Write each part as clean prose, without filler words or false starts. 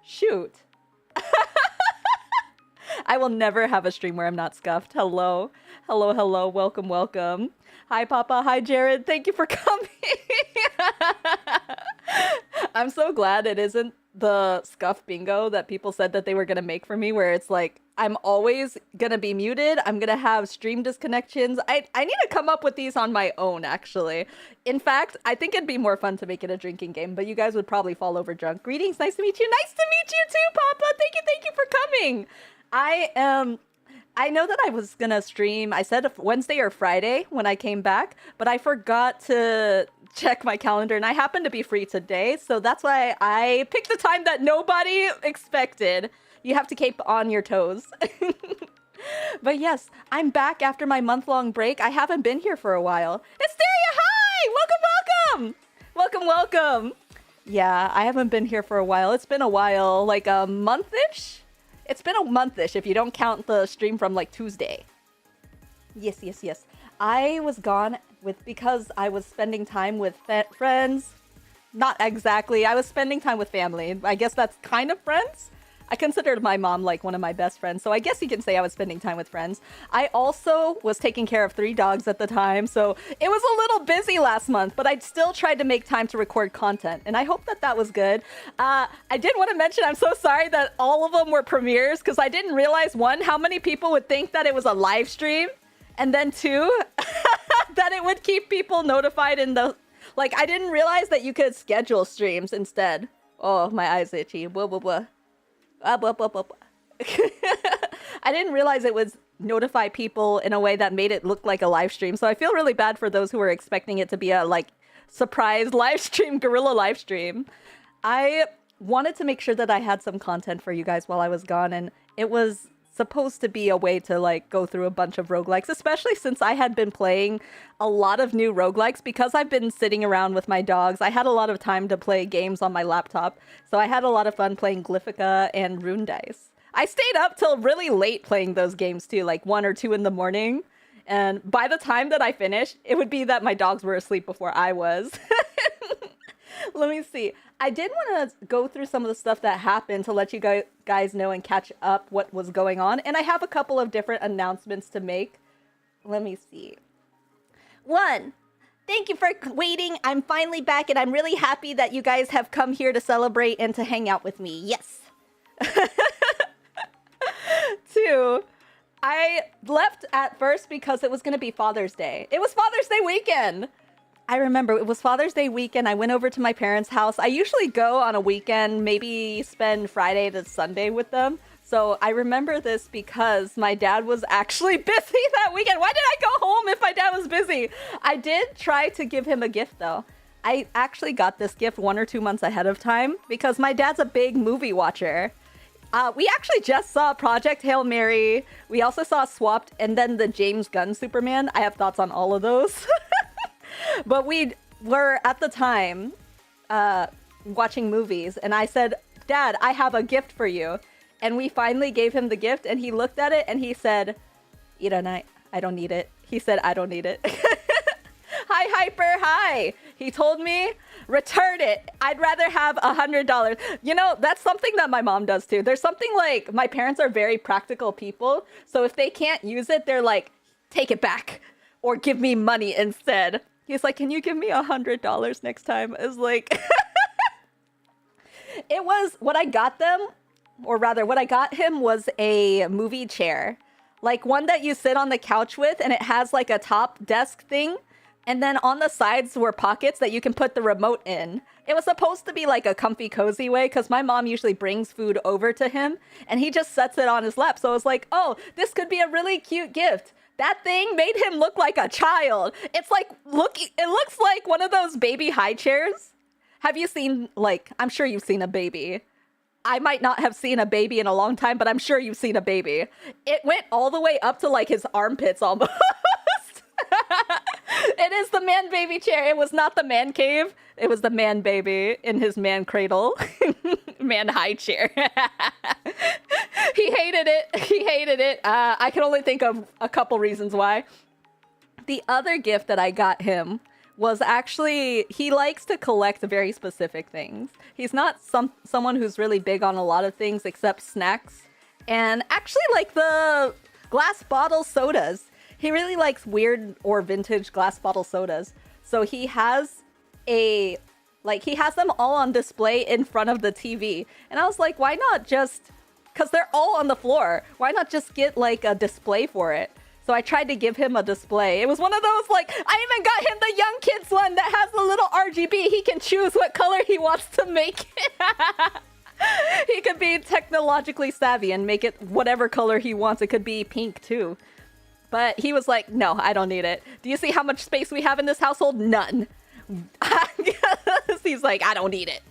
Shoot. I will never have a stream where I'm not scuffed. Hello. Hello, hello. Welcome, welcome. Hi, Papa. Hi, Jared. Thank you for coming. I'm so glad it isn't the scuff bingo that people said that they were going to make for me, where it's like, I'm always going to be muted. I'm going to have stream disconnections. I need to come up with these on my own, actually. In fact, I think it'd be more fun to make it a drinking game, but you guys would probably fall over drunk. Greetings. Nice to meet you. Nice to meet you too, Papa. Thank you for coming. I know that I was gonna stream, I said Wednesday or Friday when I came back, but I forgot to check my calendar and I happen to be free today, so that's why I picked the time that nobody expected. You have to keep on your toes. But yes, I'm back after my month-long break. I haven't been here for a while. Hysteria, hi! Welcome! Welcome, welcome! Yeah, I haven't been here for a while. It's been a while, like a month-ish? It's been a month-ish if you don't count the stream from like Tuesday. Yes. I was gone because I was spending time with friends. Not exactly. I was spending time with family. I guess that's kind of friends. I considered my mom like one of my best friends, so I guess you can say I was spending time with friends. I also was taking care of 3 dogs at the time, so it was a little busy last month, but I still tried to make time to record content, and I hope that that was good. I did want to mention I'm so sorry that all of them were premieres, because I didn't realize, 1, how many people would think that it was a live stream, and then 2, that it would keep people notified in the... Like, I didn't realize that you could schedule streams instead. Oh, my eyes itchy. Blah, blah, blah. Blah, blah, blah, blah. I didn't realize it would notify people in a way that made it look like a live stream. So I feel really bad for those who were expecting it to be a, like, surprise live stream, guerrilla live stream. I wanted to make sure that I had some content for you guys while I was gone, and it was supposed to be a way to like go through a bunch of roguelikes, especially since I had been playing a lot of new roguelikes because I've been sitting around with my dogs. I had a lot of time to play games on my laptop, so I had a lot of fun playing Glyphica and Rune Dice. I stayed up till really late playing those games too, like 1 or 2 in the morning, and by the time that I finished, it would be that my dogs were asleep before I was. Let me see. I did want to go through some of the stuff that happened to let you guys know and catch up what was going on. And I have a couple of different announcements to make. Let me see. 1, thank you for waiting. I'm finally back and I'm really happy that you guys have come here to celebrate and to hang out with me. Yes. 2, I left at first because it was going to be Father's Day. It was Father's Day weekend. I remember it was Father's Day weekend. I went over to my parents' house. I usually go on a weekend, maybe spend Friday to Sunday with them. So I remember this because my dad was actually busy that weekend. Why did I go home if my dad was busy? I did try to give him a gift though. I actually got this gift 1 or 2 months ahead of time because my dad's a big movie watcher. We actually just saw Project Hail Mary. We also saw Swapped and then the James Gunn Superman. I have thoughts on all of those. But we were, at the time, watching movies, and I said, Dad, I have a gift for you. And we finally gave him the gift, and he looked at it, and he said, I don't need it. He said, I don't need it. Hi, Hyper, hi. He told me, return it. I'd rather have $100. You know, that's something that my mom does, too. There's something like, my parents are very practical people, so if they can't use it, they're like, take it back, or give me money instead. He's like, can you give me $100 next time? I was like, it was what I got them, or rather what I got him was a movie chair, like one that you sit on the couch with, and it has like a top desk thing. And then on the sides were pockets that you can put the remote in. It was supposed to be like a comfy, cozy way because my mom usually brings food over to him and he just sets it on his lap. So I was like, oh, this could be a really cute gift. That thing made him look like a child. It's like, it looks like one of those baby high chairs. Have you seen, like, I'm sure you've seen a baby. I might not have seen a baby in a long time, but I'm sure you've seen a baby. It went all the way up to like his armpits almost. It is the man baby chair. It was not the man cave. It was the man baby in his man cradle. Man high chair. He hated it. He hated it. I can only think of a couple reasons why. The other gift that I got him was actually, he likes to collect very specific things. He's not someone who's really big on a lot of things except snacks. And actually like the glass bottle sodas. He really likes weird or vintage glass bottle sodas. So he has he has them all on display in front of the TV. And I was like, why not just, because they're all on the floor, why not just get like a display for it? So I tried to give him a display. It was one of those, like, I even got him the young kids one that has the little RGB. He can choose what color he wants to make it. He could be technologically savvy and make it whatever color he wants. It could be pink too. But he was like, no, I don't need it. Do you see how much space we have in this household? None. He's like, I don't need it.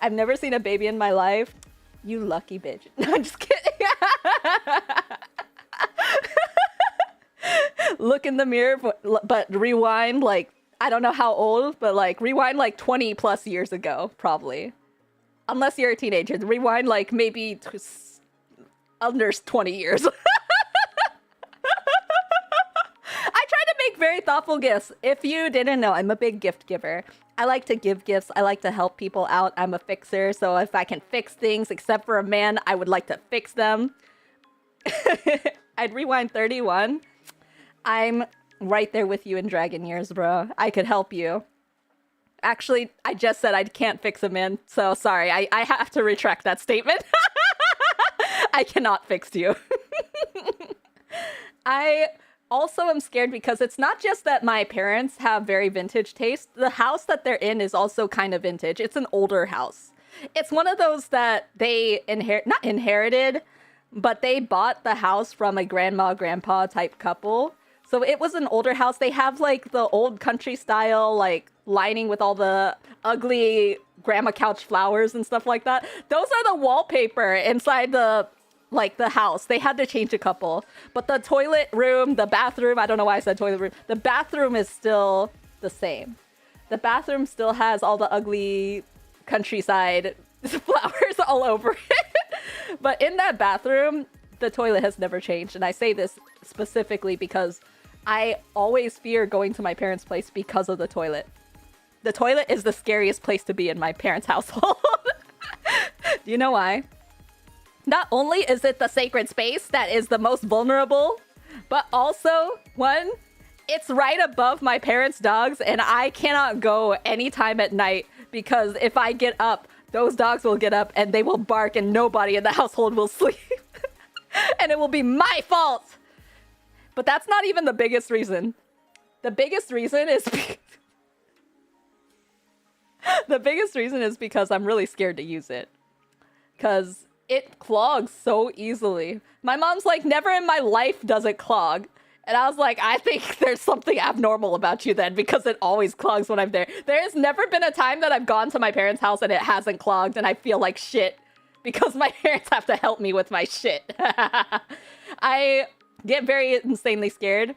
I've never seen a baby in my life. You lucky bitch. No, I'm just kidding. Look in the mirror, but rewind, like, I don't know how old, but like rewind like 20 plus years ago, probably. Unless you're a teenager. Rewind like maybe under 20 years. I try to make very thoughtful gifts. If you didn't know, I'm a big gift giver. I like to give gifts. I like to help people out. I'm a fixer. So if I can fix things, except for a man, I would like to fix them. I'd rewind 31. I'm right there with you in dragon years, bro. I could help you. Actually, I just said I can't fix a man. So sorry, I have to retract that statement. I cannot fix you. I also am scared because it's not just that my parents have very vintage taste. The house that they're in is also kind of vintage. It's an older house. It's one of those that they not inherited, but they bought the house from a grandma, grandpa type couple. So it was an older house. They have like the old country style, like lining with all the ugly grandma couch flowers and stuff like that. Those are the wallpaper inside the house. They had to change a couple. But the toilet room, the bathroom, I don't know why I said toilet room. The bathroom is still the same. The bathroom still has all the ugly countryside flowers all over it. But in that bathroom, the toilet has never changed. And I say this specifically because I always fear going to my parents' place because of the toilet. The toilet is the scariest place to be in my parents' household. Do you know why? Not only is it the sacred space that is the most vulnerable, but also, one, it's right above my parents' dogs, and I cannot go anytime at night because if I get up, those dogs will get up and they will bark and nobody in the household will sleep. And it will be my fault. But that's not even the biggest reason. The biggest reason is the biggest reason is because I'm really scared to use it. Because it clogs so easily. My mom's like, never in my life does it clog. And I was like, I think there's something abnormal about you then, because it always clogs when I'm there. There has never been a time that I've gone to my parents' house and it hasn't clogged and I feel like shit because my parents have to help me with my shit. I get very insanely scared.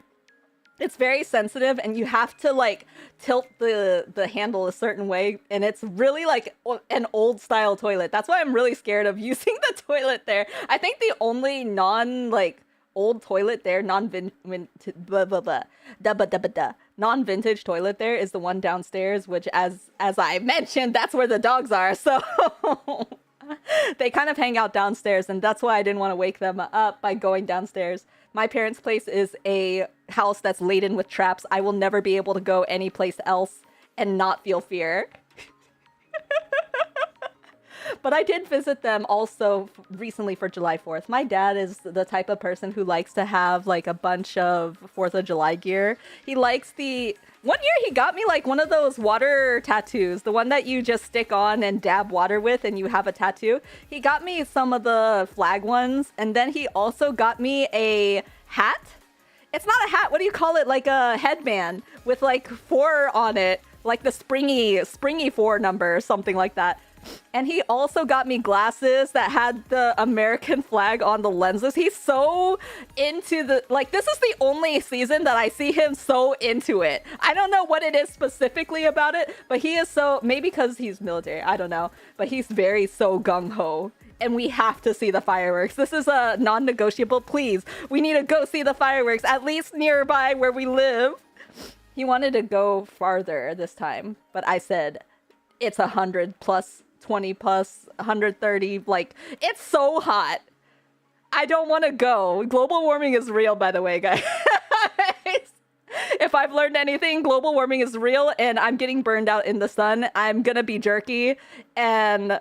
It's very sensitive and you have to like tilt the handle a certain way, and it's really like an old style toilet. That's why I'm really scared of using the toilet there. I think the only old toilet there, non-vintage toilet there is the one downstairs, which as I mentioned, that's where the dogs are. So they kind of hang out downstairs, and that's why I didn't want to wake them up by going downstairs. My parents' place is a house that's laden with traps. I will never be able to go anyplace else and not feel fear. But I did visit them also recently for July 4th. My dad is the type of person who likes to have like a bunch of 4th of July gear. He likes one year he got me like one of those water tattoos, the one that you just stick on and dab water with and you have a tattoo. He got me some of the flag ones, and then he also got me a hat. It's not a hat, what do you call it? Like a headband with like 4 on it, like the springy 4 number or something like that. And he also got me glasses that had the American flag on the lenses. He's so into this is the only season that I see him so into it. I don't know what it is specifically about it, but he is so, maybe because he's military, I don't know. But he's so gung-ho. And we have to see the fireworks. This is a non-negotiable, please. We need to go see the fireworks, at least nearby where we live. He wanted to go farther this time, but I said, it's 100 plus 20 plus 130, like it's so hot. I don't want to go. Global warming is real, by the way, guys. If I've learned anything, global warming is real and I'm getting burned out in the sun. I'm gonna be jerky, and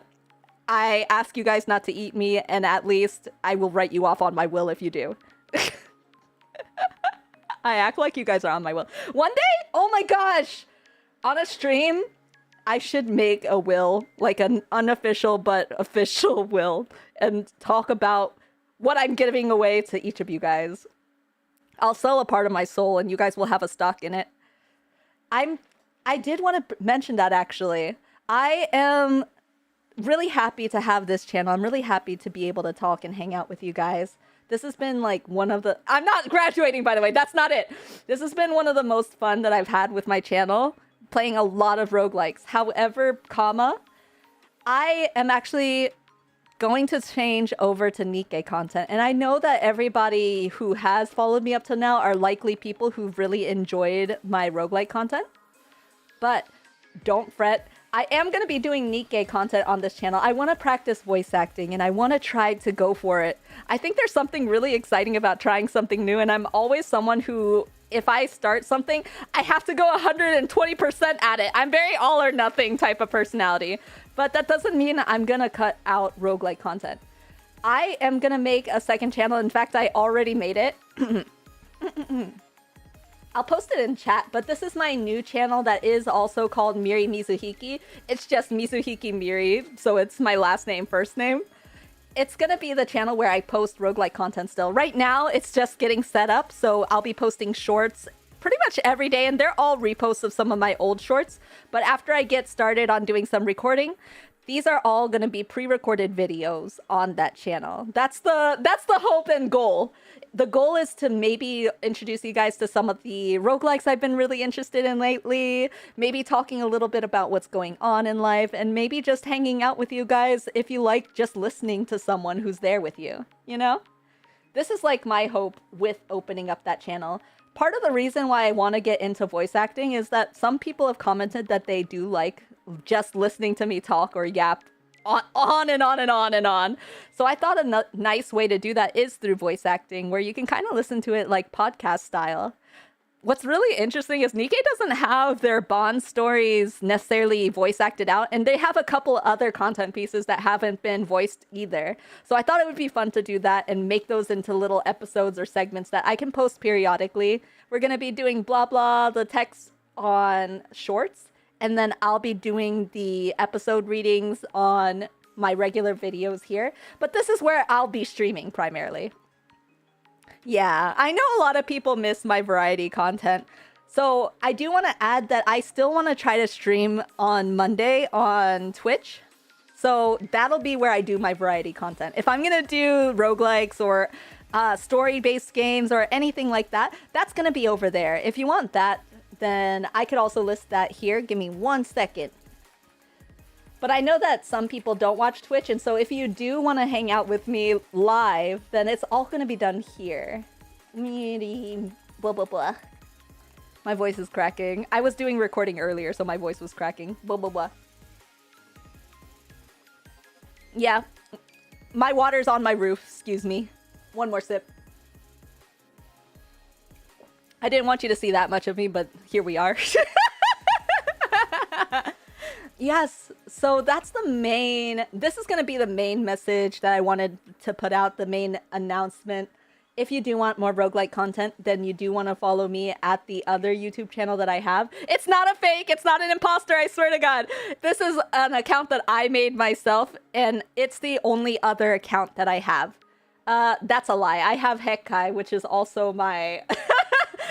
I ask you guys not to eat me, and at least I will write you off on my will if you do. I act like you guys are on my will. One day, oh my gosh, on a stream, I should make a will, like an unofficial but official will, and talk about what I'm giving away to each of you guys. I'll sell a part of my soul and you guys will have a stock in it. I did want to mention that actually. I am really happy to have this channel. I'm really happy to be able to talk and hang out with you guys. This has been like one of the... I'm not graduating, by the way. That's not it. This has been one of the most fun that I've had with my channel. Playing a lot of roguelikes. However, I am actually going to change over to Nikkei content. And I know that everybody who has followed me up to now are likely people who've really enjoyed my roguelike content. But don't fret. I am going to be doing Nikkei content on this channel. I want to practice voice acting and I want to try to go for it. I think there's something really exciting about trying something new, and I'm always someone who, if I start something, I have to go 120% at it. I'm very all or nothing type of personality, but that doesn't mean I'm going to cut out roguelike content. I am going to make a second channel. In fact, I already made it. I'll post it in chat, but this is my new channel that is also called Miri Mizuhiki. It's just Mizuhiki Miri, so it's my last name, first name. It's gonna be the channel where I post roguelike content still. Right now, it's just getting set up, so I'll be posting shorts pretty much every day, and they're all reposts of some of my old shorts. But after I get started on doing some recording, these are all gonna be pre-recorded videos on that channel. That's the hope and goal. The goal is to maybe introduce you guys to some of the roguelikes I've been really interested in lately, maybe talking a little bit about what's going on in life, and maybe just hanging out with you guys if you like just listening to someone who's there with you, you know? This is like my hope with opening up that channel. Part of the reason why I want to get into voice acting is that some people have commented that they do like just listening to me talk or yap on and on and on and on. So I thought a nice way to do that is through voice acting, where you can kind of listen to it like podcast style. What's really interesting is Nikkei doesn't have their Bond stories necessarily voice acted out, and they have a couple other content pieces that haven't been voiced either. So I thought it would be fun to do that and make those into little episodes or segments that I can post periodically. We're going to be doing blah blah, the text on shorts, and then I'll be doing the episode readings on my regular videos here. But this is where I'll be streaming primarily. Yeah, I know a lot of people miss my variety content. So I do want to add that I still want to try to stream on Monday on Twitch. So that'll be where I do my variety content. If I'm going to do roguelikes or story-based games or anything like that, that's going to be over there. If you want that, then I could also list that here. Give me 1 second. But I know that some people don't watch Twitch, and so if you do want to hang out with me live, then it's all going to be done here. Blah, blah, blah. My voice is cracking. I was doing recording earlier, so my voice was cracking. Blah, blah, blah. Yeah. My water's on my roof, excuse me. One more sip. I didn't want you to see that much of me, but here we are. Yes, so that's the main... This is going to be the main message that I wanted to put out, the main announcement. If you do want more roguelike content, then you do want to follow me at the other YouTube channel that I have. It's not a fake, it's not an imposter, I swear to God. This is an account that I made myself, and it's the only other account that I have. That's a lie. I have Hekkai, which is also my...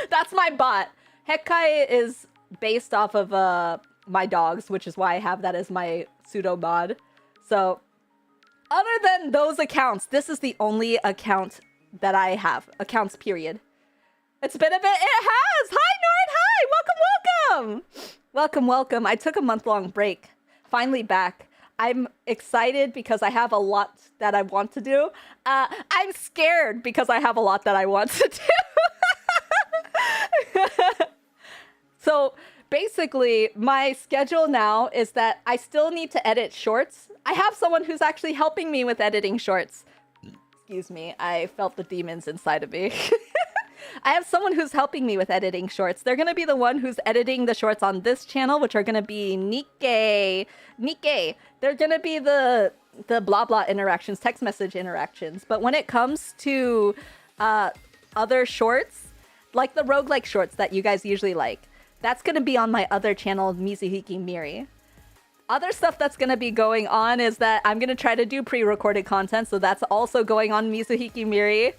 That's my bot. Hekkai is based off of my dogs, which is why I have that as my pseudo mod. So, other than those accounts, this is the only account that I have. Accounts, period. It's been a bit. It has! Hi, Nord! Hi! Welcome, welcome! Welcome, welcome. I took a month-long break. Finally back. I'm excited because I have a lot that I want to do. I'm scared because I have a lot that I want to do. So basically, my schedule now is that I still need to edit shorts. I have someone who's actually helping me with editing shorts. Excuse me, I felt the demons inside of me. I have someone who's helping me with editing shorts. They're going to be the one who's editing the shorts on this channel, which are going to be Nikkei. They're going to be the blah blah interactions, text message interactions. But when it comes to other shorts, like the roguelike shorts that you guys usually like, that's going to be on my other channel, Mizuhiki Miri. Other stuff that's going to be going on is that I'm going to try to do pre-recorded content, so that's also going on Mizuhiki Miri.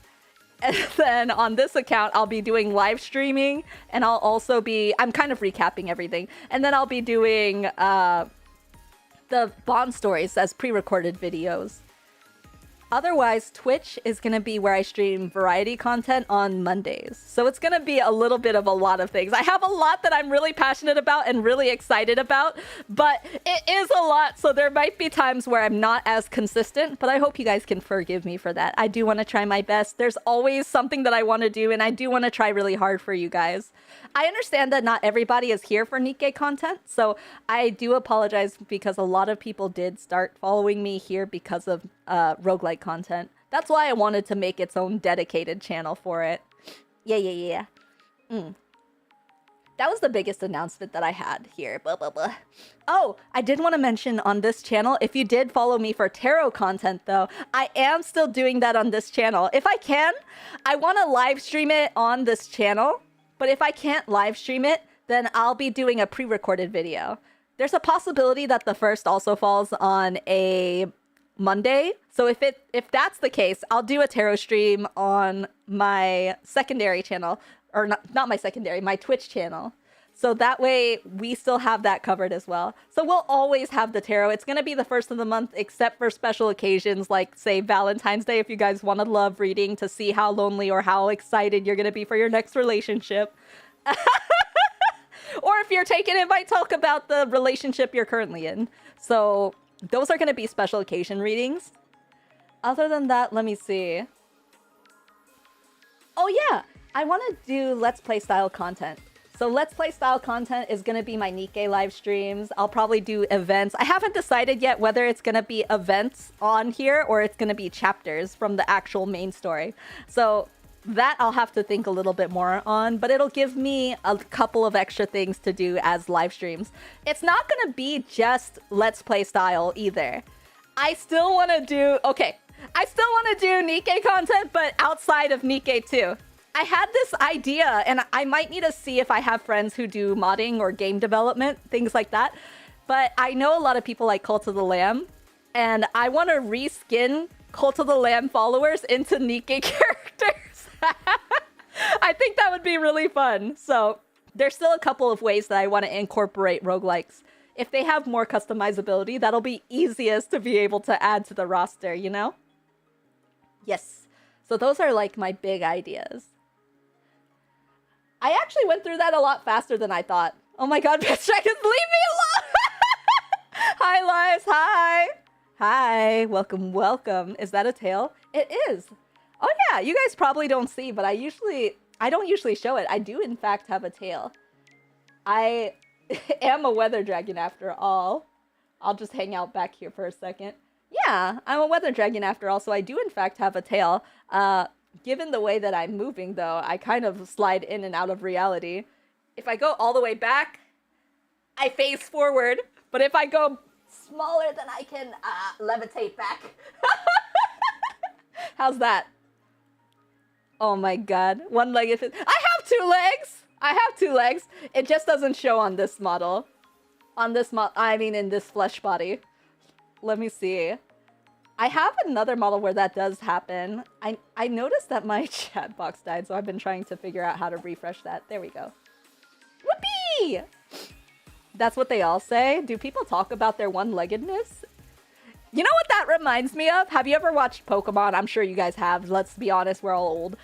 And then on this account, I'll be doing live streaming, and I'll also be... I'm kind of recapping everything. And then I'll be doing the Bond stories as pre-recorded videos. Otherwise, Twitch is going to be where I stream variety content on Mondays. So it's going to be a little bit of a lot of things. I have a lot that I'm really passionate about and really excited about, but it is a lot, so there might be times where I'm not as consistent, but I hope you guys can forgive me for that. I do want to try my best. There's always something that I want to do, and I do want to try really hard for you guys. I understand that not everybody is here for Nikkei content, so I do apologize because a lot of people did start following me here because of roguelike content. That's why I wanted to make its own dedicated channel for it. Yeah. That was the biggest announcement that I had here. Blah, blah, blah. Oh, I did want to mention on this channel, if you did follow me for tarot content though, I am still doing that on this channel. If I can, I want to live stream it on this channel, but if I can't live stream it, then I'll be doing a pre-recorded video. There's a possibility that the first also falls on a Monday. So if that's the case, I'll do a tarot stream on my secondary channel. Or not my secondary, my Twitch channel. So that way we still have that covered as well. So we'll always have the tarot. It's going to be the first of the month, except for special occasions like, say, Valentine's Day, if you guys want to love reading to see how lonely or how excited you're going to be for your next relationship. Or if you're taken, it might talk about the relationship you're currently in. So those are going to be special occasion readings. Other than that, let me see. Oh yeah, I want to do Let's Play style content. So Let's Play style content is going to be my Nikkei live streams. I'll probably do events. I haven't decided yet whether it's going to be events on here or it's going to be chapters from the actual main story. So that I'll have to think a little bit more on, but it'll give me a couple of extra things to do as live streams. It's not going to be just Let's Play style either. I still want to do... Okay, I still want to do Nikkei content, but outside of Nikkei too. I had this idea, and I might need to see if I have friends who do modding or game development, things like that. But I know a lot of people like Cult of the Lamb, and I want to reskin Cult of the Lamb followers into Nikkei characters. I think that would be really fun. So there's still a couple of ways that I want to incorporate roguelikes. If they have more customizability, that'll be easiest to be able to add to the roster, you know? Yes. So those are like my big ideas. I actually went through that a lot faster than I thought. Oh my god, Best Dragons, leave me alone! Hi, Lies, hi! Hi, welcome, welcome. Is that a tail? It is. Oh yeah, you guys probably don't see, but I don't usually show it. I do in fact have a tail. I am a weather dragon after all. I'll just hang out back here for a second. Yeah, I'm a weather dragon after all, so I do in fact have a tail. Given the way that I'm moving, though, I kind of slide in and out of reality. If I go all the way back, I face forward. But if I go smaller, then I can levitate back. How's that? Oh my god. One-legged... I have 2 legs! I have 2 legs. It just doesn't show on this model. On this I mean in this flesh body. Let me see. I have another model where that does happen. I noticed that my chat box died, so I've been trying to figure out how to refresh that. There we go. Whoopee! That's what they all say? Do people talk about their one-leggedness? You know what that reminds me of? Have you ever watched Pokemon? I'm sure you guys have. Let's be honest, we're all old.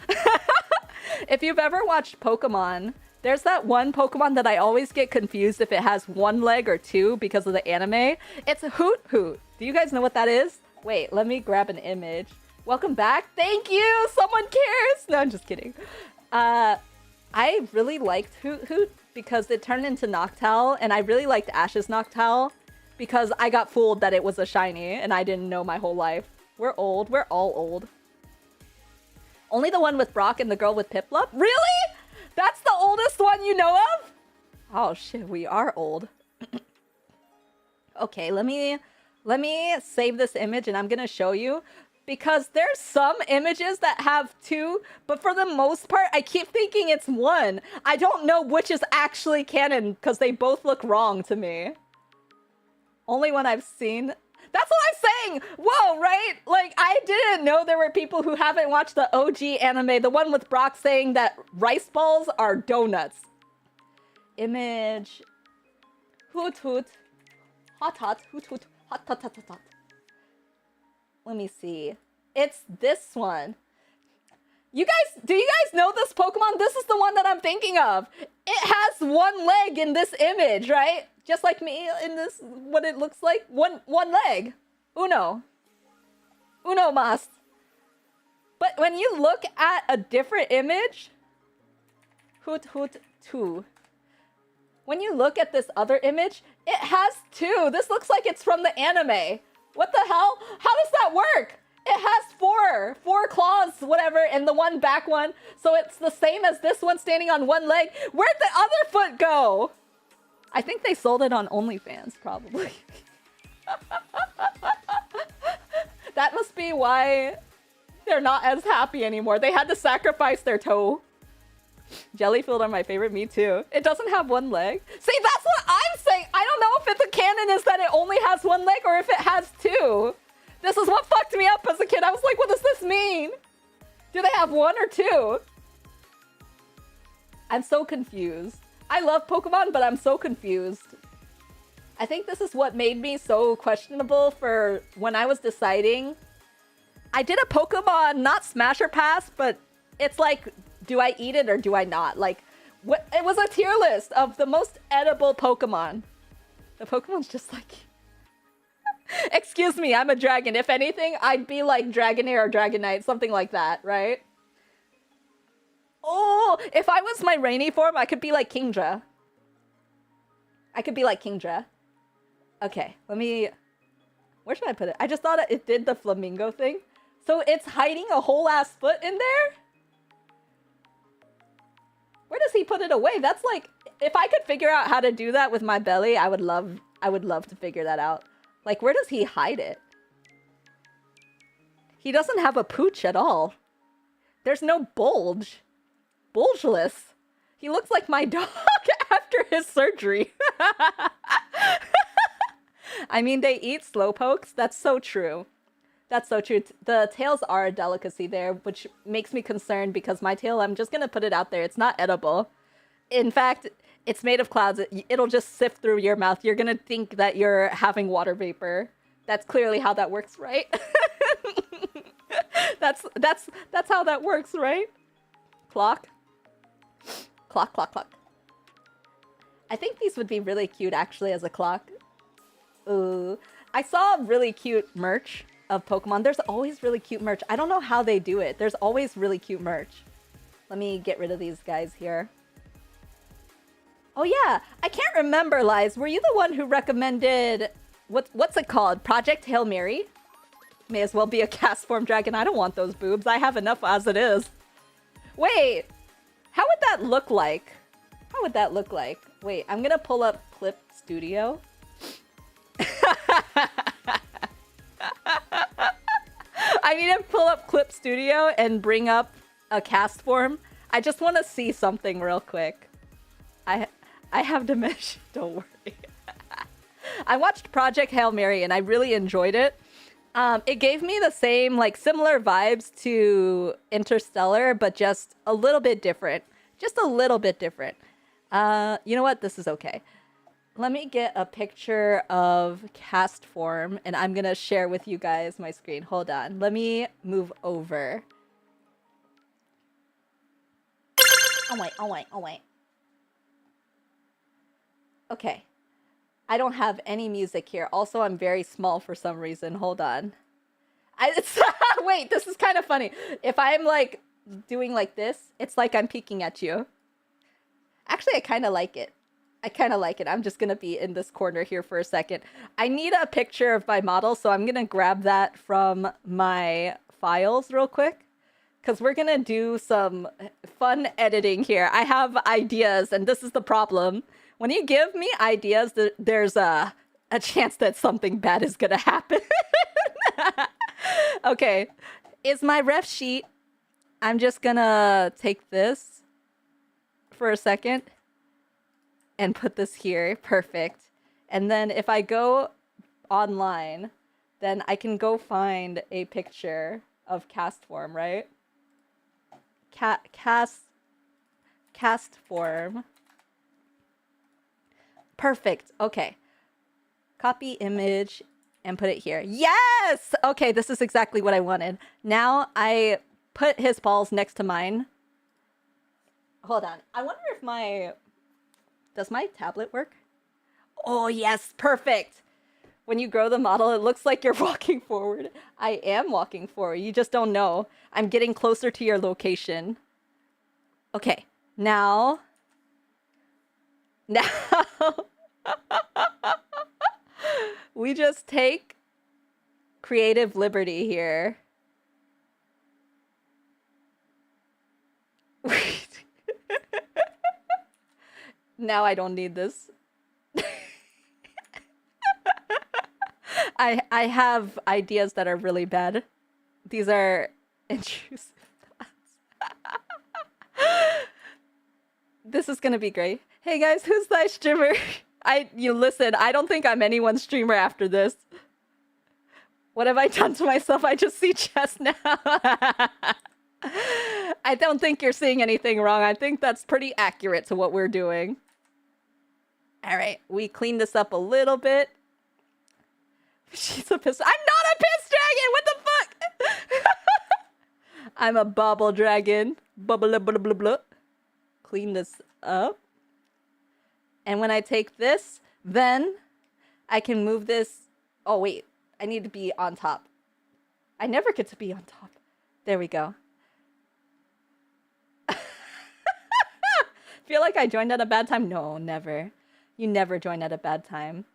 If you've ever watched Pokemon, there's that one Pokemon that I always get confused if it has 1 leg or 2 because of the anime. It's Hoot Hoot. Do you guys know what that is? Wait, let me grab an image. Welcome back. Thank you. Someone cares. No, I'm just kidding. I really liked Hoot Hoot because it turned into Noctowl, and I really liked Ash's Noctowl because I got fooled that it was a shiny, and I didn't know my whole life. We're old. We're all old. Only the one with Brock and the girl with Piplup? Really? That's the oldest one you know of? Oh shit, we are old. Okay, let me save this image and I'm gonna show you, because there's some images that have 2, but for the most part, I keep thinking it's 1. I don't know which is actually canon because they both look wrong to me. Only one I've seen. That's what I'm saying! Whoa, right? Like, I didn't know there were people who haven't watched the OG anime, the one with Brock saying that rice balls are donuts. Image. Hoot hoot. Hot hot. Hoot hoot. Hot hot hot hot hot. Let me see. It's this one. Do you guys know this Pokemon? This is the one that I'm thinking of. It has 1 leg in this image, right? Just like me in this, what it looks like. One leg. Uno mas. But when you look at a different image, Hoot Hoot 2. When you look at this other image, it has 2. This looks like it's from the anime. What the hell? How does that work? It has four claws, whatever, and the one back one. So it's the same as this one standing on one leg. Where'd the other foot go? I think they sold it on OnlyFans, probably. That must be why they're not as happy anymore. They had to sacrifice their toe. Jellyfield are my favorite, me too. It doesn't have one leg. See, that's what I'm saying. I don't know if it's a canon is that it only has one leg or if it has two. This is what fucked me up as a kid. I was like, what does this mean? Do they have one or two? I'm so confused. I love Pokemon, but I'm so confused. I think this is what made me so questionable for when I was deciding. I did a Pokemon, not Smash or Pass, but it's like, do I eat it or do I not? Like, what? It was a tier list of the most edible Pokemon. The Pokemon's just like... Excuse me, I'm a dragon. If anything, I'd be like Dragonair or Dragonite, something like that, right? Oh, if I was my rainy form, I could be like Kingdra. I could be like Kingdra. Okay, let me... Where should I put it? I just thought it did the flamingo thing. So it's hiding a whole ass foot in there? Where does he put it away? That's like... If I could figure out how to do that with my belly, I would love to figure that out. Like, where does he hide it? He doesn't have a pooch at all. There's no bulge. Bulgeless. He looks like my dog after his surgery. I mean, they eat slowpokes. That's so true. That's so true. The tails are a delicacy there, which makes me concerned because my tail, I'm just going to put it out there. It's not edible. In fact, it's made of clouds. It'll just sift through your mouth. You're going to think that you're having water vapor. That's clearly how that works, right? That's how that works, right? Clock. Clock, clock, clock. I think these would be really cute, actually, as a clock. Ooh. I saw really cute merch of Pokemon. There's always really cute merch. I don't know how they do it. There's always really cute merch. Let me get rid of these guys here. Oh yeah, I can't remember, Lies. Were you the one who recommended... What's it called? Project Hail Mary? May as well be a cast form dragon. I don't want those boobs. I have enough as it is. Wait, how would that look like? How would that look like? Wait, I'm gonna pull up Clip Studio. I need to pull up Clip Studio and bring up a cast form. I just want to see something real quick. I have dementia, don't worry. I watched Project Hail Mary and I really enjoyed it. It gave me the same, like, similar vibes to Interstellar, but just a little bit different. Just a little bit different. You know what? This is okay. Let me get a picture of cast form, and I'm gonna share with you guys my screen. Hold on. Let me move over. Oh, wait, oh, wait, oh, wait. Okay. I don't have any music here. Also, I'm very small for some reason. Hold on. Wait, this is kind of funny. If I'm, like, doing like this, it's like I'm peeking at you. Actually, I kind of like it. I kind of like it. I'm just going to be in this corner here for a second. I need a picture of my model, so I'm going to grab that from my files real quick. Because we're going to do some fun editing here. I have ideas, and this is the problem. When you give me ideas, there's a chance that something bad is going to happen. Okay. Is my ref sheet. I'm just going to take this for a second. And put this here. Perfect. And then if I go online, then I can go find a picture of cast form, right? Cast form. Perfect. Okay. Copy image and put it here. Yes! Okay, this is exactly what I wanted. Now I put his balls next to mine. Hold on. I wonder if my... Does my tablet work? Oh, yes. Perfect. When you grow the model, it looks like you're walking forward. I am walking forward. You just don't know. I'm getting closer to your location. Okay. Now. We just take creative liberty here. Now I don't need this. I have ideas that are really bad. These are intrusive thoughts. This is gonna be great. Hey guys, who's thy streamer? You listen, I don't think I'm anyone's streamer after this. What have I done to myself? I just see chess now. I don't think you're seeing anything wrong. I think that's pretty accurate to what we're doing. All right, we cleaned this up a little bit. She's a piss. I'm not a piss dragon. What the fuck? I'm a bobble dragon. Bubble blah blah blah. Clean this up. And when I take this, then I can move this. Oh wait, I need to be on top. I never get to be on top. There we go. Feel like I joined at a bad time? No, never. You never join at a bad time.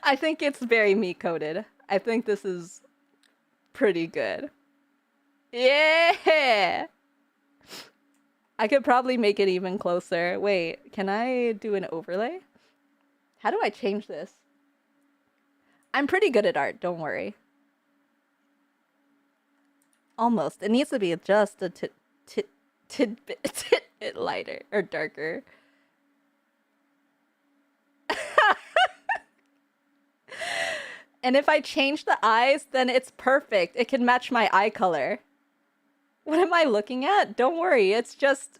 I think it's very me-coded. I think this is pretty good. Yeah! I could probably make it even closer. Wait, can I do an overlay? How do I change this? I'm pretty good at art, don't worry. Almost. It needs to be just a tidbit lighter or darker. And if I change the eyes, then it's perfect. It can match my eye color. What am I looking at? Don't worry. It's just...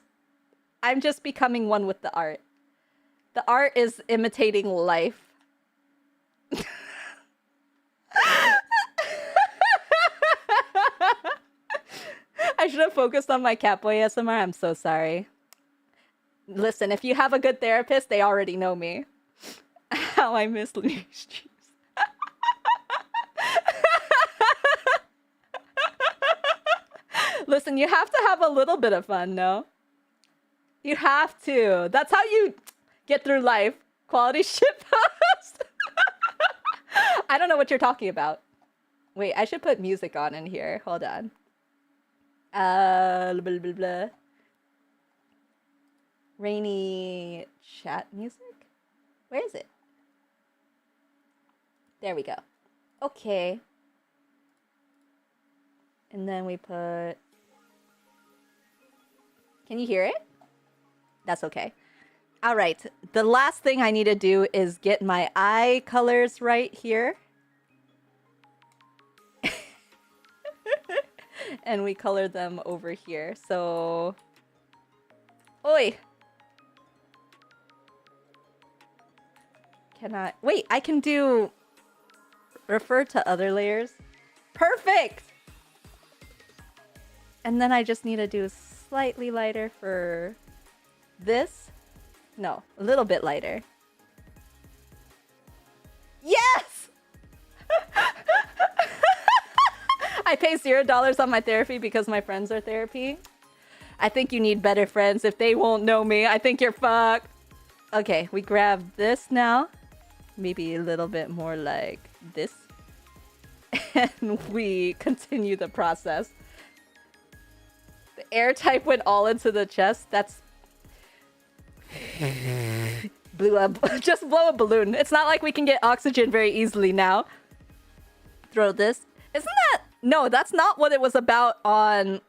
I'm just becoming one with the art. The art is imitating life. I should have focused on my Catboy ASMR. I'm so sorry. Listen, if you have a good therapist, they already know me. How I miss Looney streams. Listen, you have to have a little bit of fun, no? You have to. That's how you get through life. Quality shit post. I don't know what you're talking about. Wait, I should put music on in here. Hold on. Blah, blah, blah. Rainy chat music? Where is it? There we go. Okay. And then we put... Can you hear it? That's okay. All right. The last thing I need to do is get my eye colors right here. And we color them over here. So... Oi! Can I... Wait, I can do... Refer to other layers. Perfect! And then I just need to do slightly lighter for this. No, a little bit lighter. Yes! I pay $0 on my therapy because my friends are therapy. I think you need better friends. If they won't know me, I think you're fucked. Okay, we grab this now. Maybe a little bit more like this. And we continue the process. The air type went all into the chest. That's... Blew up. Just blow a balloon. It's not like we can get oxygen very easily now. Throw this. Isn't that... No, that's not what it was about on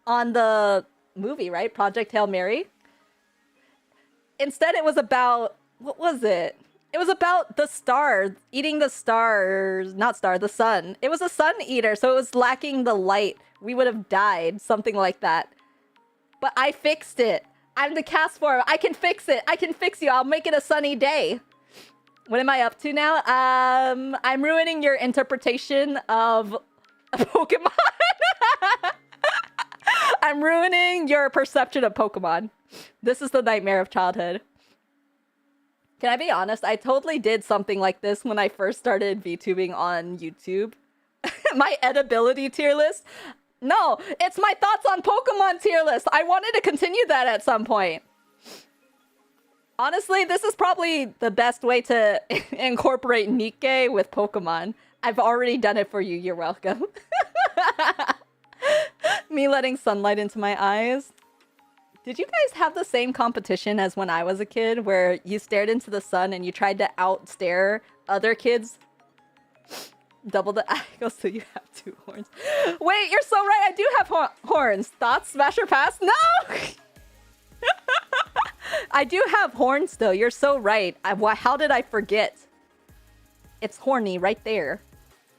the movie, right? Project Hail Mary. Instead, it was about... What was it? It was about the star. Eating the stars. Not star, the sun. It was a sun eater, so it was lacking the light. We would have died. Something like that. But I fixed it. I'm the cast form. I can fix it. I can fix you. I'll make it a sunny day. What am I up to now? I'm ruining your interpretation of Pokemon. I'm ruining your perception of Pokemon. This is the nightmare of childhood. Can I be honest? I totally did something like this when I first started VTubing on YouTube. My edibility tier list. No, it's my thoughts on Pokemon tier list. I wanted to continue that at some point. Honestly, this is probably the best way to incorporate Nikke with Pokemon. I've already done it for you. You're welcome. Me letting sunlight into my eyes. Did you guys have the same competition as when I was a kid where you stared into the sun and you tried to outstare other kids? Double the eye goes so you have 2 horns. Wait, you're so right. I do have horns. Thoughts? Smash or pass? No! I do have horns though. You're so right. How did I forget? It's horny right there.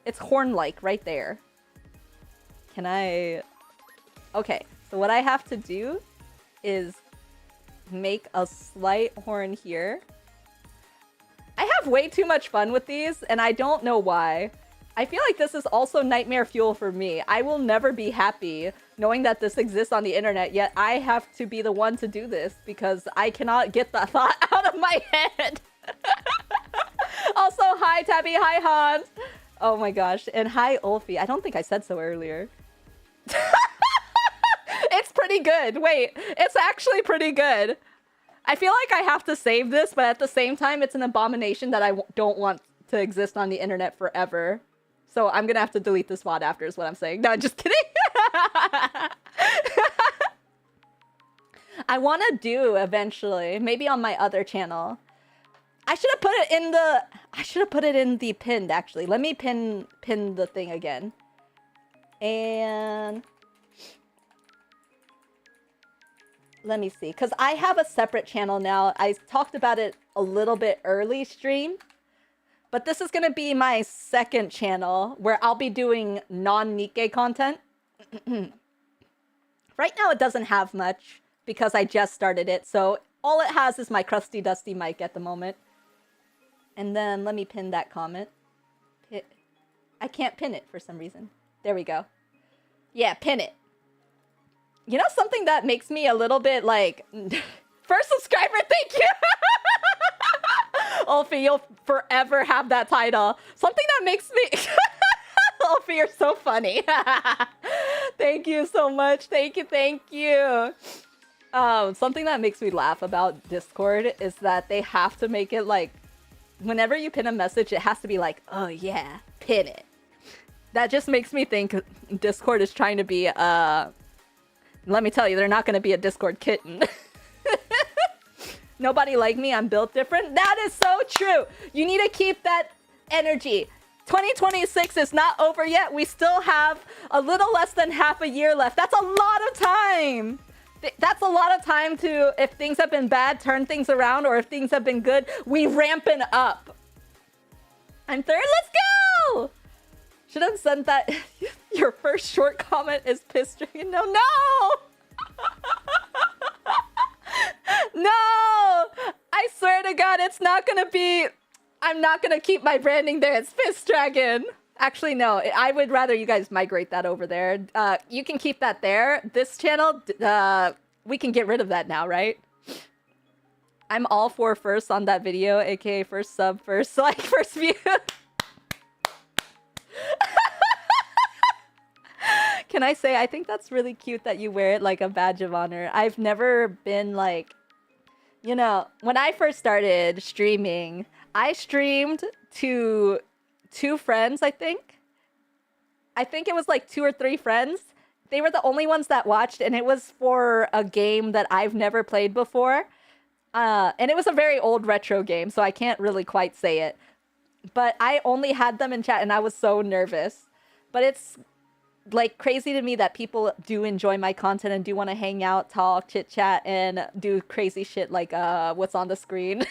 It's horn-like right there. Can I... Okay, so what I have to do is make a slight horn here. I have way too much fun with these, and I don't know why. I feel like this is also nightmare fuel for me. I will never be happy knowing that this exists on the internet, yet I have to be the one to do this because I cannot get the thought out of my head. Also, hi Tabby, hi Hans. Oh my gosh, and hi Ulfi. I don't think I said so earlier. It's pretty good. Wait, it's actually pretty good. I feel like I have to save this, but at the same time, it's an abomination that I don't want to exist on the internet forever. So I'm gonna have to delete this VOD after is what I'm saying. No, just kidding. I want to do eventually, maybe on my other channel. I should have put it in the... I should have put it in the pinned, actually. Let me pin the thing again. And... let me see. Because I have a separate channel now. I talked about it a little bit early stream. But this is going to be my second channel where I'll be doing non-Nikke content. Right now it doesn't have much because I just started it. So all it has is my crusty dusty mic at the moment. And then let me pin that comment. I can't pin it for some reason. There we go. Yeah, pin it. You know something that makes me a little bit like... First subscriber, thank you! Ulfi, you'll forever have that title. Something that makes me... Ulfi, you're so funny. Thank you so much. Thank you, thank you. Something that makes me laugh about Discord is that they have to make it like... Whenever you pin a message, it has to be like, oh yeah, pin it. That just makes me think Discord is trying to be... Let me tell you, they're not going to be a Discord kitten. Nobody like me, I'm built different. That is so true. You need to keep that energy. 2026 is not over yet. We still have a little less than half a year left. That's a lot of time. That's a lot of time to, if things have been bad, turn things around, or if things have been good, we ramping up. I'm third, let's go! Should have sent that. Your first short comment is piss stricken. No, no! No! I swear to God, it's not gonna be... I'm not gonna keep my branding there. It's Piss Dragon. Actually, no. I would rather you guys migrate that over there. You can keep that there. This channel, we can get rid of that now, right? I'm all for first on that video, aka first sub, first like, first view. Can I say, I think that's really cute that you wear it like a badge of honor. I've never been like, you know, when I first started streaming, I streamed to 2 friends, I think. I think it was like 2 or 3 friends. They were the only ones that watched, and it was for a game that I've never played before. And it was a very old retro game, so I can't really quite say it. But I only had them in chat, and I was so nervous. But it's like crazy to me that people do enjoy my content and do want to hang out, talk, chit chat, and do crazy shit like what's on the screen.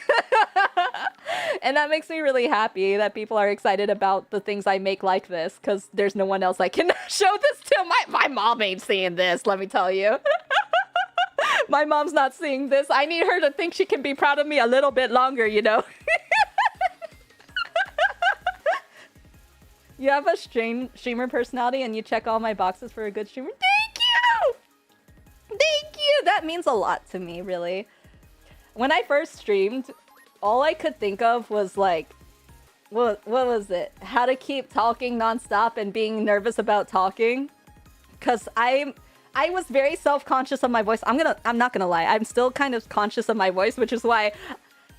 And that makes me really happy that people are excited about the things I make like this, because there's no one else I can show this to. My mom ain't seeing this, let me tell you. My mom's not seeing this. I need her to think she can be proud of me a little bit longer, you know? You have a streamer personality and you check all my boxes for a good streamer. Thank you! Thank you! That means a lot to me, really. When I first streamed, all I could think of was like, what was it? How to keep talking nonstop and being nervous about talking. Because I I was very self-conscious of my voice. I'm not gonna lie. I'm still kind of conscious of my voice, which is why...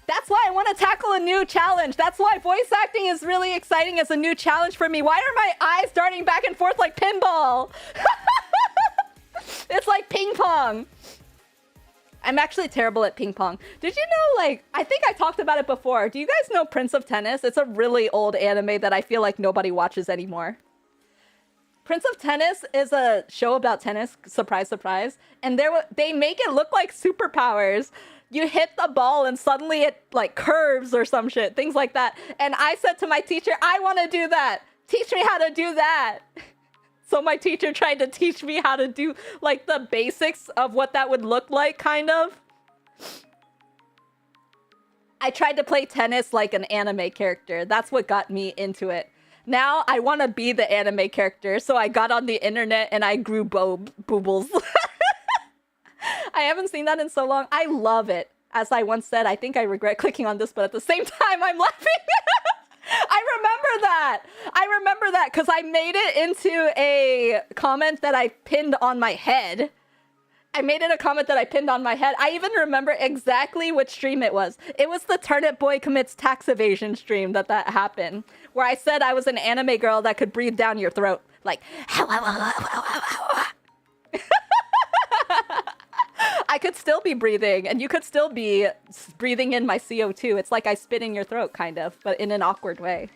That's why I want to tackle a new challenge. That's why voice acting is really exciting as a new challenge for me. Why are my eyes darting back and forth like pinball? It's like ping pong. I'm actually terrible at ping pong. Did you know, like, I think I talked about it before. Do you guys know Prince of Tennis? It's a really old anime that I feel like nobody watches anymore. Prince of Tennis is a show about tennis, surprise, surprise. And they make it look like superpowers. You hit the ball and suddenly it like curves or some shit, things like that. And I said to my teacher, I want to do that. Teach me how to do that. So my teacher tried to teach me how to do like the basics of what that would look like, kind of. I tried to play tennis like an anime character. That's what got me into it. Now I want to be the anime character. So I got on the internet and I grew boobles. I haven't seen that in so long. I love it. As I once said, I think I regret clicking on this, but at the same time, I'm laughing. I remember that because I made it into a comment that I pinned on my head. I even remember exactly which stream it was. It was the Turnip Boy Commits Tax Evasion stream that happened, where I said I was an anime girl that could breathe down your throat. Like, I could still be breathing, and you could still be breathing in my CO2. It's like I spit in your throat, kind of, but in an awkward way.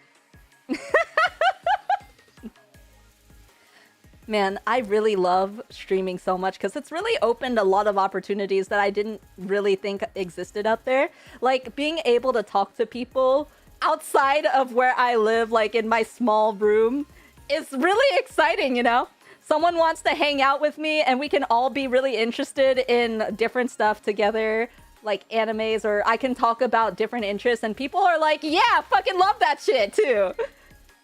Man, I really love streaming so much because it's really opened a lot of opportunities that I didn't really think existed out there. Like, being able to talk to people outside of where I live, like in my small room, is really exciting, you know? Someone wants to hang out with me and we can all be really interested in different stuff together, like animes, or I can talk about different interests and people are like, yeah, fucking love that shit too.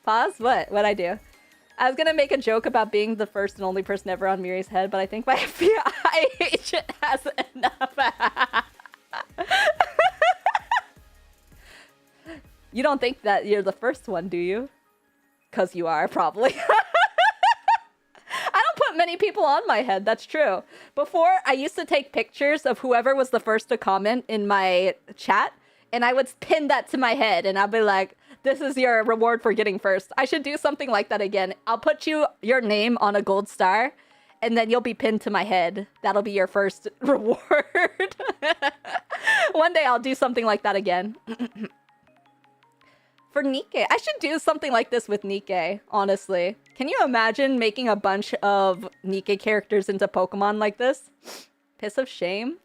Pause? What'd I do? I was gonna make a joke about being the first and only person ever on Miri's head, but I think my FBI agent has enough. You don't think that you're the first one, do you? 'Cause you are, probably. I don't put many people on my head, that's true. Before, I used to take pictures of whoever was the first to comment in my chat, and I would pin that to my head, and I'd be like, this is your reward for getting first. I should do something like that again. I'll put your name on a gold star, and then you'll be pinned to my head. That'll be your first reward. One day I'll do something like that again. For Nikke, I should do something like this with Nikke, honestly. Can you imagine making a bunch of Nikke characters into Pokemon like this? Piss of shame?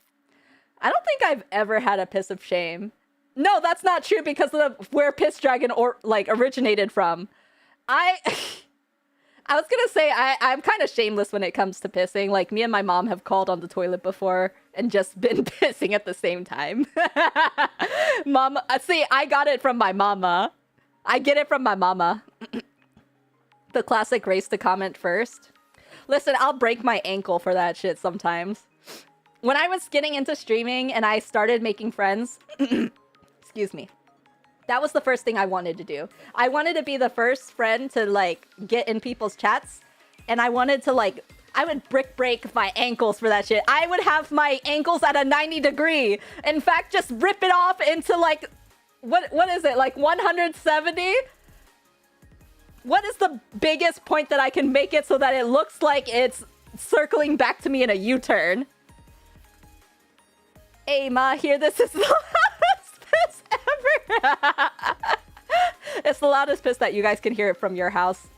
I don't think I've ever had a piss of shame. No, that's not true because of where Piss Dragon originated from. I was gonna say I'm kind of shameless when it comes to pissing. Like, me and my mom have called on the toilet before and just been pissing at the same time. Mama, see, I got it from my mama. I get it from my mama. The classic race to comment first. Listen, I'll break my ankle for that shit sometimes. When I was getting into streaming and I started making friends, excuse me, that was the first thing I wanted to do. I wanted to be the first friend to, like, get in people's chats. And I wanted to, like, I would break my ankles for that shit. I would have my ankles at a 90 degree. In fact, just rip it off into, like, what is it? Like 170? What is the biggest point that I can make it so that it looks like it's circling back to me in a U-turn? Hey, Ma, here, this is the loudest piss ever. It's the loudest piss that you guys can hear it from your house.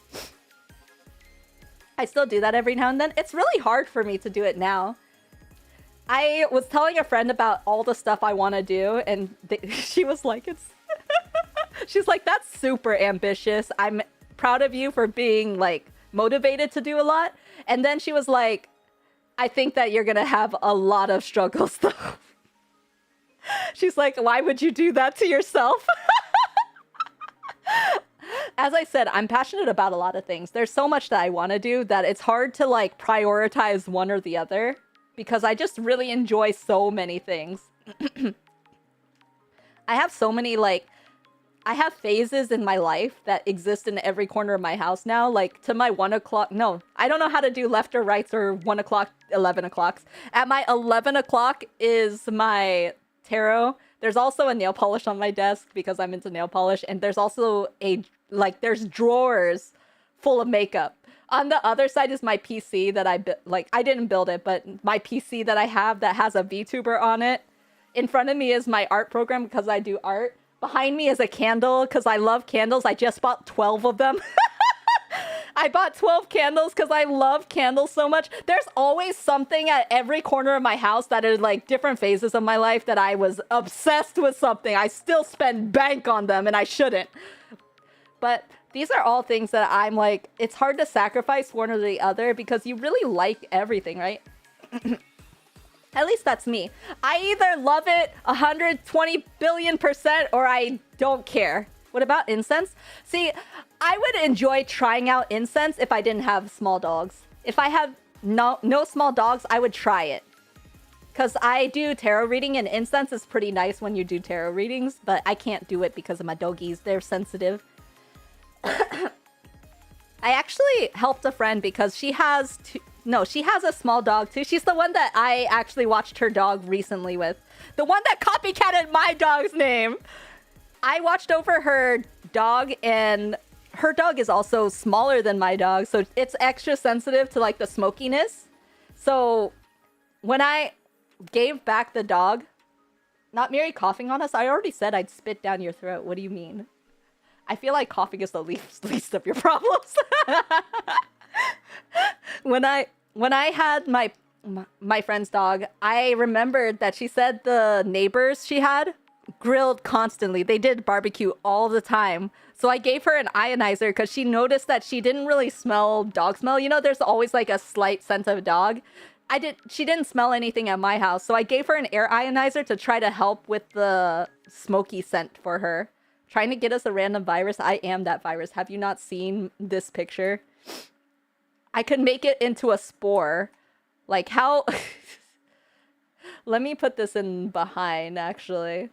I still do that every now and then. It's really hard for me to do it now. I was telling a friend about all the stuff I want to do, and she was like, she's like, that's super ambitious. I'm proud of you for being, like, motivated to do a lot. And then she was like, I think that you're gonna have a lot of struggles, though. She's like, why would you do that to yourself? As I said, I'm passionate about a lot of things. There's so much that I want to do that it's hard to, like, prioritize one or the other because I just really enjoy so many things. I have so many, like, I have phases in my life that exist in every corner of my house now. Like to my 1 o'clock. No, I don't know how to do left or rights or 1 o'clock, 11 o'clocks. At my 11 o'clock is my tarot. There's also a nail polish on my desk because I'm into nail polish. And there's also there's drawers full of makeup. On the other side is my PC that I didn't build it, but my PC that I have that has a VTuber on it. In front of me is my art program because I do art. Behind me is a candle because I love candles. I just bought 12 of them. I bought 12 candles because I love candles so much. There's always something at every corner of my house that are like different phases of my life that I was obsessed with something. I still spend bank on them and I shouldn't. But these are all things that I'm like, it's hard to sacrifice one or the other because you really like everything, right? At least that's me. I either love it 120 billion% or I don't care. What about incense? See, I would enjoy trying out incense if I didn't have small dogs. If I have no small dogs, I would try it. Because I do tarot reading and incense is pretty nice when you do tarot readings, but I can't do it because of my doggies. They're sensitive. I actually helped a friend because she has she has a small dog too. She's the one that I actually watched her dog recently with. The one that copycatted my dog's name. I watched over her dog and her dog is also smaller than my dog. So it's extra sensitive to like the smokiness. So when I gave back the dog, not Miri coughing on us. I already said I'd spit down your throat. What do you mean? I feel like coughing is the least of your problems. When I had my friend's dog, I remembered that she said the neighbors she had grilled constantly. They did barbecue all the time. So I gave her an ionizer because she noticed that she didn't really smell dog smell. You know, there's always like a slight scent of dog. She didn't smell anything at my house. So I gave her an air ionizer to try to help with the smoky scent for her. Trying to get us a random virus. I am that virus. Have you not seen this picture? I could make it into a spore. Like how... Let me put this in behind, actually.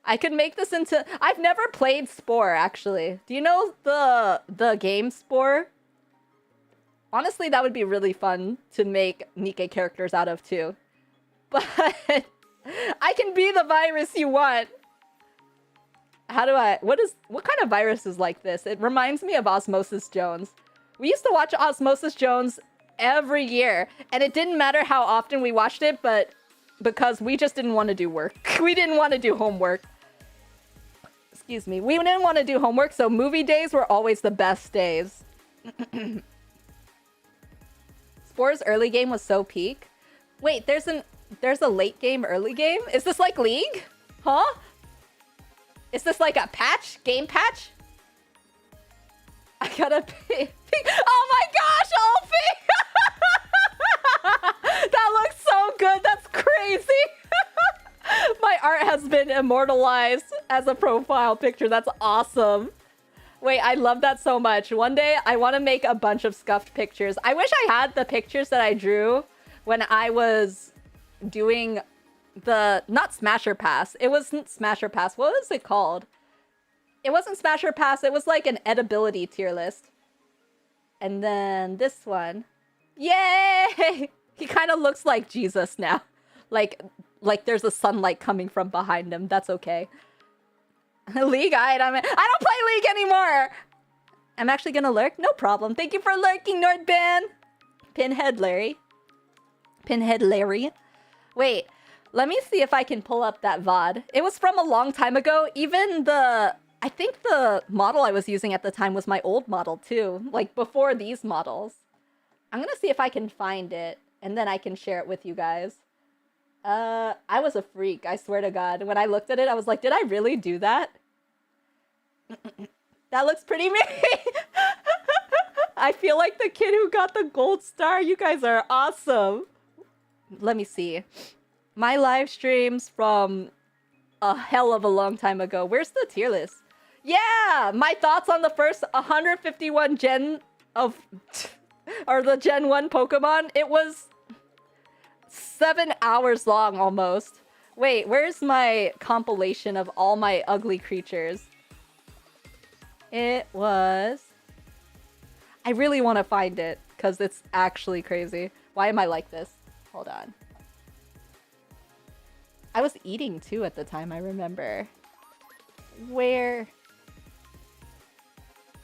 I could make this into... I've never played Spore, actually. Do you know the game Spore? Honestly, that would be really fun to make Nikke characters out of, too. But... I can be the virus you want. How do I... What kind of virus is like this? It reminds me of Osmosis Jones. We used to watch Osmosis Jones every year. And it didn't matter how often we watched it, but... Because we just didn't want to do work. We didn't want to do homework. Excuse me. We didn't want to do homework, so movie days were always the best days. Spore's early game was so peak. Wait, there's a late game, early game? Is this like League? Huh? Is this like a patch? Game patch? I gotta pay. Oh my gosh, Alfie! That looks so good. That's crazy. My art has been immortalized as a profile picture. That's awesome. Wait, I love that so much. One day, I want to make a bunch of scuffed pictures. I wish I had the pictures that I drew when I was doing the... Not Smasher Pass. It wasn't Smasher Pass. What was it called? It wasn't Smasher Pass. It was like an edibility tier list. And then this one. Yay! He kind of looks like Jesus now. Like there's a sunlight coming from behind him. That's okay. League item. I don't play League anymore. I'm actually gonna lurk. No problem. Thank you for lurking, Nordban. Pinhead Larry. Pinhead Larry. Wait, let me see if I can pull up that VOD. It was from a long time ago. Even I think the model I was using at the time was my old model too. Like before these models. I'm gonna see if I can find it. And then I can share it with you guys. I was a freak, I swear to God. When I looked at it, I was like, did I really do that? That looks pretty me. I feel like the kid who got the gold star. You guys are awesome. Let me see. My live streams from a hell of a long time ago. Where's the tier list? Yeah! My thoughts on the first 151 gen of... or the Gen 1 Pokemon. It was 7 hours long almost. Wait, where's my compilation of all my ugly creatures? It was... I really want to find it, because it's actually crazy. Why am I like this? Hold on. I was eating, too, at the time, I remember. Where...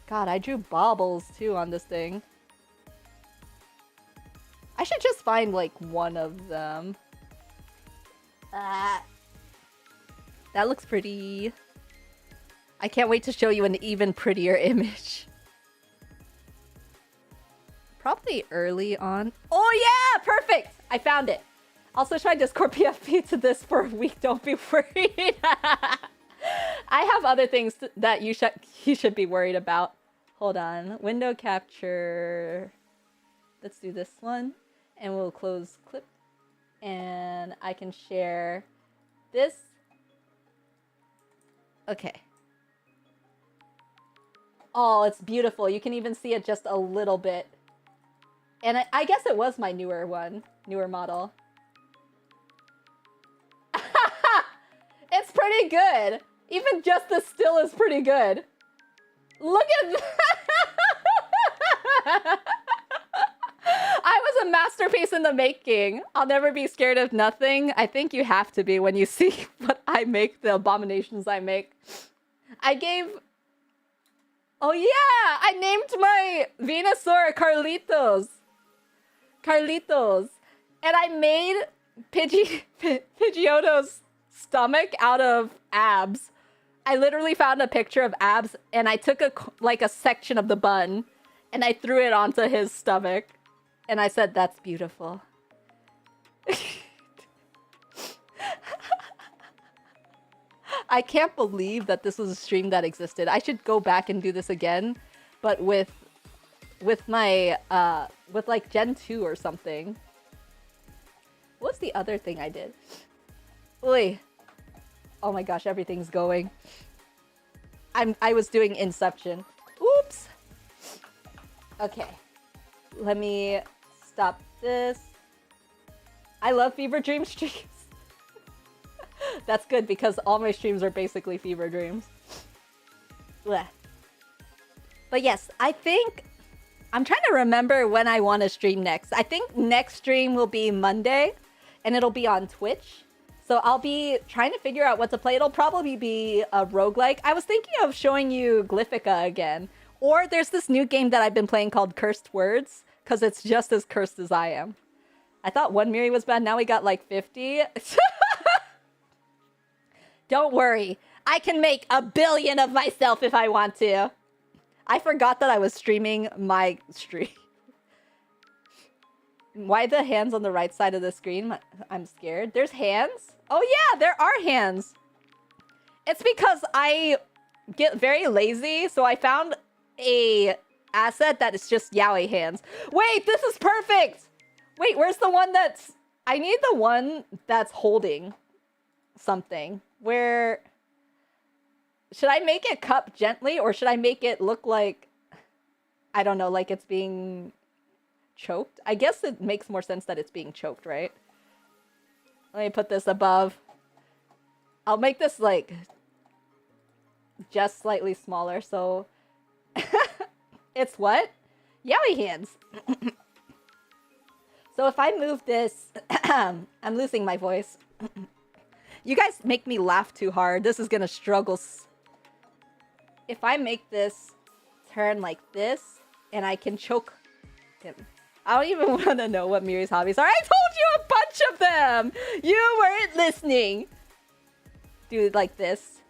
God, I drew baubles, too, on this thing. I should just find, like, one of them. That looks pretty. I can't wait to show you an even prettier image. Probably early on. Oh yeah, perfect! I found it. I'll switch my Discord PFP to this for a week, don't be worried. I have other things that you should be worried about. Hold on, window capture. Let's do this one. And we'll close clip. And I can share this. Okay. Oh, it's beautiful. You can even see it just a little bit. And I guess it was my newer model. It's pretty good. Even just the still is pretty good. Look at that. I was a masterpiece in the making. I'll never be scared of nothing. I think you have to be when you see what I make, the abominations I make. I gave... Oh yeah! I named my Venusaur Carlitos. Carlitos. And I made Pidgeotto's stomach out of abs. I literally found a picture of abs and I took a section of the bun and I threw it onto his stomach. And I said, that's beautiful. I can't believe that this was a stream that existed. I should go back and do this again, but with my with like Gen 2 or something. What's the other thing I did? Oy. Oh my gosh, everything's going. I was doing Inception. Oops. Okay. Let me stop this. I love Fever Dream streams. That's good because all my streams are basically fever dreams. Blech. But yes, I think... I'm trying to remember when I want to stream next. I think next stream will be Monday, and it'll be on Twitch. So I'll be trying to figure out what to play. It'll probably be a roguelike. I was thinking of showing you Glyphica again. Or there's this new game that I've been playing called Cursed Words, because it's just as cursed as I am. I thought one Miri was bad, now we got like 50. Don't worry, I can make 1 billion of myself if I want to. I forgot that I was streaming my stream. Why the hands on the right side of the screen? I'm scared. There's hands? Oh yeah, there are hands. It's because I get very lazy, so I found a asset that is just yaoi hands. Wait, this is perfect! Wait, where's the one that's... I need the one that's holding something. Where... Should I make it cup gently, or should I make it look like... I don't know, like it's being choked? I guess it makes more sense that it's being choked, right? Let me put this above. I'll make this, like, just slightly smaller, so... It's what? Yaoi hands. So if I move this... I'm losing my voice. You guys make me laugh too hard. This is gonna struggle. If I make this turn like this, and I can choke him. I don't even want to know what Miri's hobbies are. I told you a bunch of them! You weren't listening! Do it like this.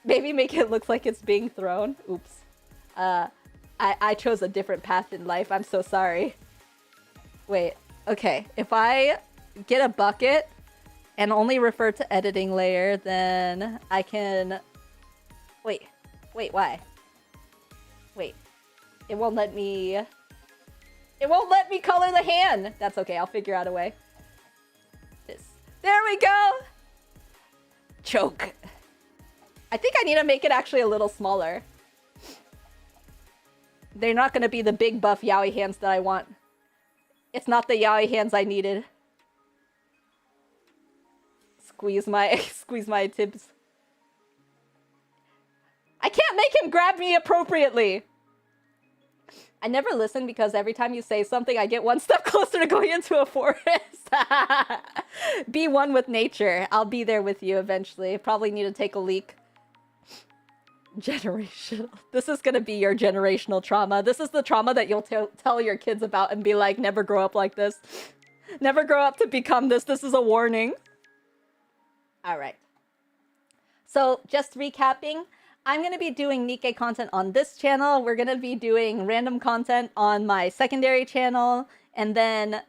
Maybe make it look like it's being thrown. Oops. I chose a different path in life. I'm so sorry. Wait. Okay. If I get a bucket and only refer to editing layer, then I can... Wait. Wait, why? Wait. It won't let me... It won't let me color the hand! That's okay, I'll figure out a way. This. There we go! Choke. I think I need to make it actually a little smaller. They're not gonna be the big buff yaoi hands that I want. It's not the yaoi hands I needed. Squeeze my tibs. I can't make him grab me appropriately. I never listen because every time you say something, I get one step closer to going into a forest. Be one with nature. I'll be there with you eventually. Probably need to take a leak. Generational. This is gonna be your generational trauma. This is the trauma that you'll tell your kids about and be like, never grow up like this. Never grow up to become this. This is a warning. All right. So just recapping. I'm going to be doing Nikkei content on this channel. We're going to be doing random content on my secondary channel. And then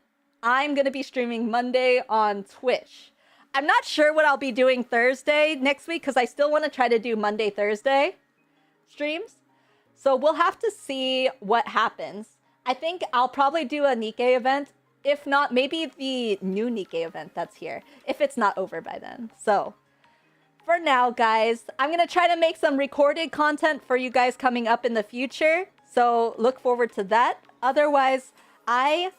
I'm going to be streaming Monday on Twitch. I'm not sure what I'll be doing Thursday next week because I still want to try to do Monday, Thursday streams. So we'll have to see what happens. I think I'll probably do a Nikkei event. If not, maybe the new Nikkei event that's here. If it's not over by then. So for now, guys, I'm going to try to make some recorded content for you guys coming up in the future. So look forward to that. Otherwise, I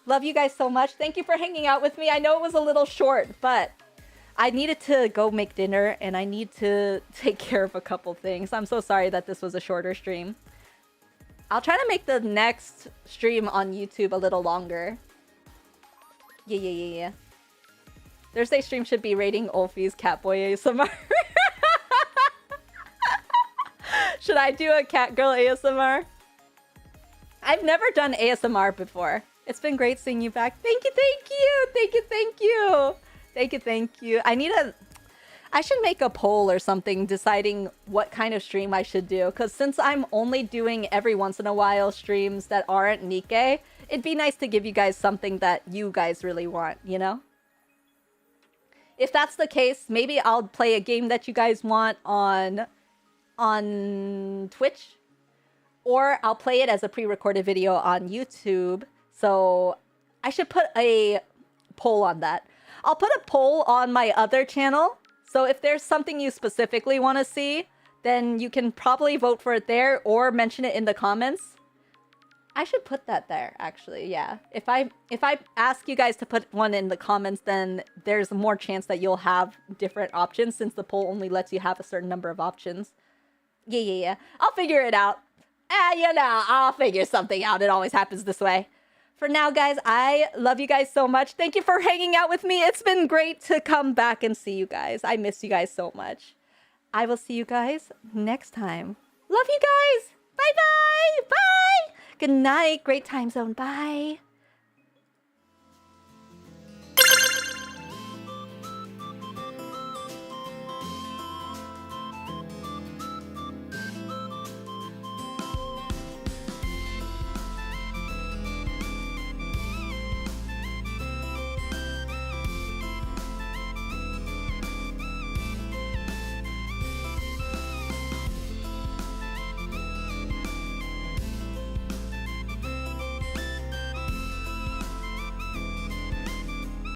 love you guys so much. Thank you for hanging out with me. I know it was a little short, but I needed to go make dinner and I need to take care of a couple things. I'm so sorry that this was a shorter stream. I'll try to make the next stream on YouTube a little longer. Yeah. Thursday stream should be rating Ulfi's Catboy ASMR. Should I do a cat girl ASMR? I've never done ASMR before. It's been great seeing you back. Thank you. I should make a poll or something deciding what kind of stream I should do. Because since I'm only doing every once in a while streams that aren't Nikkei, it'd be nice to give you guys something that you guys really want, you know? If that's the case, maybe I'll play a game that you guys want on Twitch. Or I'll play it as a pre-recorded video on YouTube. So I should put a poll on that. I'll put a poll on my other channel. So if there's something you specifically want to see, then you can probably vote for it there or mention it in the comments. I should put that there, actually, yeah. If I ask you guys to put one in the comments, then there's more chance that you'll have different options since the poll only lets you have a certain number of options. Yeah. I'll figure it out. You know, I'll figure something out. It always happens this way. For now, guys, I love you guys so much. Thank you for hanging out with me. It's been great to come back and see you guys. I miss you guys so much. I will see you guys next time. Love you guys. Bye-bye. Bye. Good night. Great time zone. Bye.